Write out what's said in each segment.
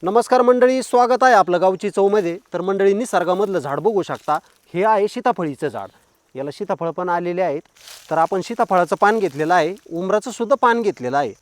नमस्कार मंडळी, स्वागत आहे आपलं गावची चवमध्ये. तर मंडळी, निसर्गामधलं झाड बघू शकता. हे आहे सीताफळीचं झाड. याला सीताफळ पण आलेले आहेत. तर आपण सीताफळाचं पान घेतलेलं आहे, उमराचं सुद्धा पान घेतलेलं आहे.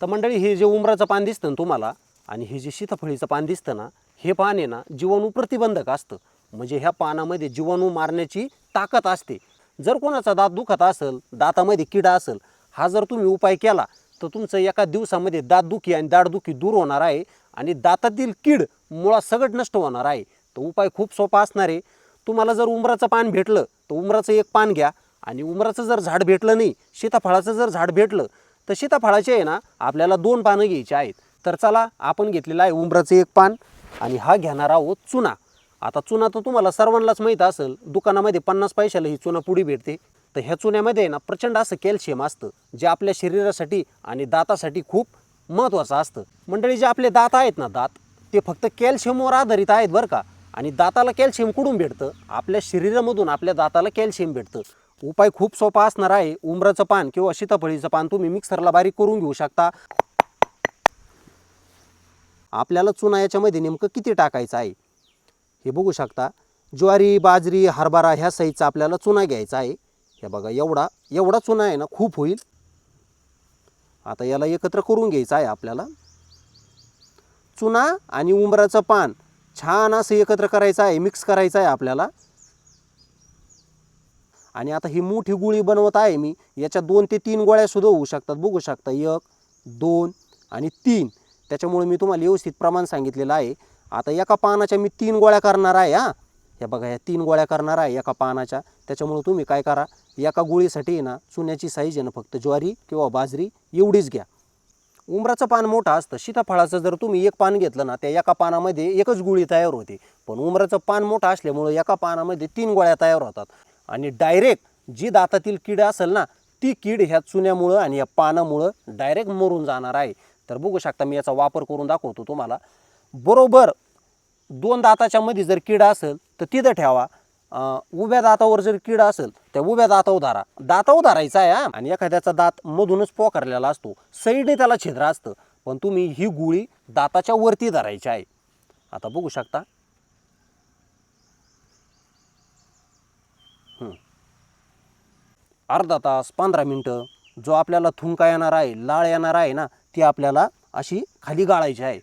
तर मंडळी, हे जे उमराचं पान दिसतं ना तुम्हाला, आणि हे जे सीताफळीचं पान दिसतं ना, हे पान आहे ना जीवाणू प्रतिबंधक असतं. म्हणजे ह्या पानामध्ये जीवाणू मारण्याची ताकद असते. जर कोणाचा दात दुखत असेल, दातामध्ये किडा असेल, हा जर तुम्ही उपाय केला तर तुमचं एका दिवसामध्ये दातदुखी आणि दाढदुखी दूर होणार आहे आणि दातातील कीड मुळात सगळं नष्ट होणार आहे. तो उपाय खूप सोपा असणार आहे. तुम्हाला जर उमराचं पान भेटलं तर उमराचं एक पान घ्या, आणि उमराचं जर झाड भेटलं नाही, सीताफळाचं जर झाड भेटलं तर सीताफळाचे आहे ना आपल्याला 2 पानं घ्यायची आहेत. तर चला, आपण घेतलेलं आहे उमराचं एक पान, आणि हा घेणार आहोत चुना. आता चुना तर तुम्हाला सर्वांनाच माहीत असेल, दुकानामध्ये 50 पैशाला ही चुना पुडी भेटते. तर ह्या चुन्यामध्ये ना प्रचंड असं कॅल्शियम असतं, जे आपल्या शरीरासाठी आणि दातासाठी खूप महत्त्वाचं असतं. मंडळी, जे आपले दात आहेत ना, दात ते फक्त कॅल्शियमवर आधारित आहेत बरं का. आणि दाताला कॅल्शियम कुठून भेटतं? आपल्या शरीरामधून आपल्या दाताला कॅल्शियम भेटतं. उपाय खूप सोपा असणार आहे. उमराचं पान किंवा सीताफळीचं पान तुम्ही मिक्सरला बारीक करून घेऊ शकता. आपल्याला चुना याच्यामध्ये नेमकं किती टाकायचं आहे हे बघू शकता. ज्वारी, बाजरी, हरभरा ह्या साईजचा आपल्याला चुना घ्यायचा आहे. हे बघा, एवढा एवढा चुना आहे ना, खूप होईल. आता याला एकत्र करून घ्यायचं आहे आपल्याला. चुना आणि उमराचं पान छान असं एकत्र करायचं आहे, मिक्स करायचं आहे आपल्याला. आणि आता ही मोठी गुळी बनवत आहे मी. याच्या 2 ते 3 गोळ्या सुद्धा होऊ शकतात. बघू शकता, 1, 2 आणि 3. त्याच्यामुळे मी तुम्हाला व्यवस्थित प्रमाण सांगितलेलं आहे. आता एका पानाच्या मी 3 गोळ्या करणार आहे. हे बघा, ह्या 3 गोळ्या करणार आहे एका पानाच्या. त्याच्यामुळे तुम्ही काय करा, एका गोळीसाठी ना चुन्याची साईज आहे ना फक्त ज्वारी किंवा बाजरी एवढीच घ्या. उमराचं पान मोठं असतं. सीताफळाचं जर तुम्ही एक पान घेतलं ना, त्या एका पानामध्ये एकच गुळी तयार होते. पण उमराचं पान मोठं असल्यामुळे एका पानामध्ये 3 गोळ्या तयार होतात. आणि डायरेक्ट जी दातातील कीड असेल ना, ती कीड ह्या चुन्यामुळं आणि या पानामुळं डायरेक्ट मरून जाणार आहे. तर बघू शकता, मी याचा वापर करून दाखवतो तुम्हाला. बरोबर 2 दाताच्या मध्ये जर कीड असेल तर तिथं ठेवा. उभ्या दातावर जर कीड असेल त्या उभ्या दातावर धरा. दातावर धरायचा आहे आणि एखाद्याचा दात मधूनच पोकारलेला असतो, साईडने त्याला छिद्र असतं, पण तुम्ही ही गुळी दाताच्या वरती धरायची आहे. आता बघू शकता. अर्धा तास 15 मिनटं जो आपल्याला थुंका येणार आहे, लाळ येणार आहे ना, ती आपल्याला अशी खाली गाळायची आहे.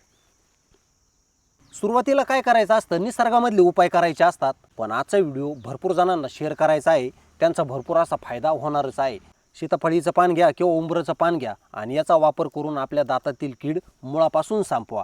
सुरुवातीला काय करायचं असतं, निसर्गामधले उपाय करायचे असतात. पण आजचा व्हिडिओ भरपूर जणांना शेअर करायचा आहे, त्यांचा भरपूर असा फायदा होणारच आहे. सीताफळीचं पान घ्या किंवा उंबराचं पान घ्या आणि याचा वापर करून आपल्या दातातील कीड मुळापासून संपवा.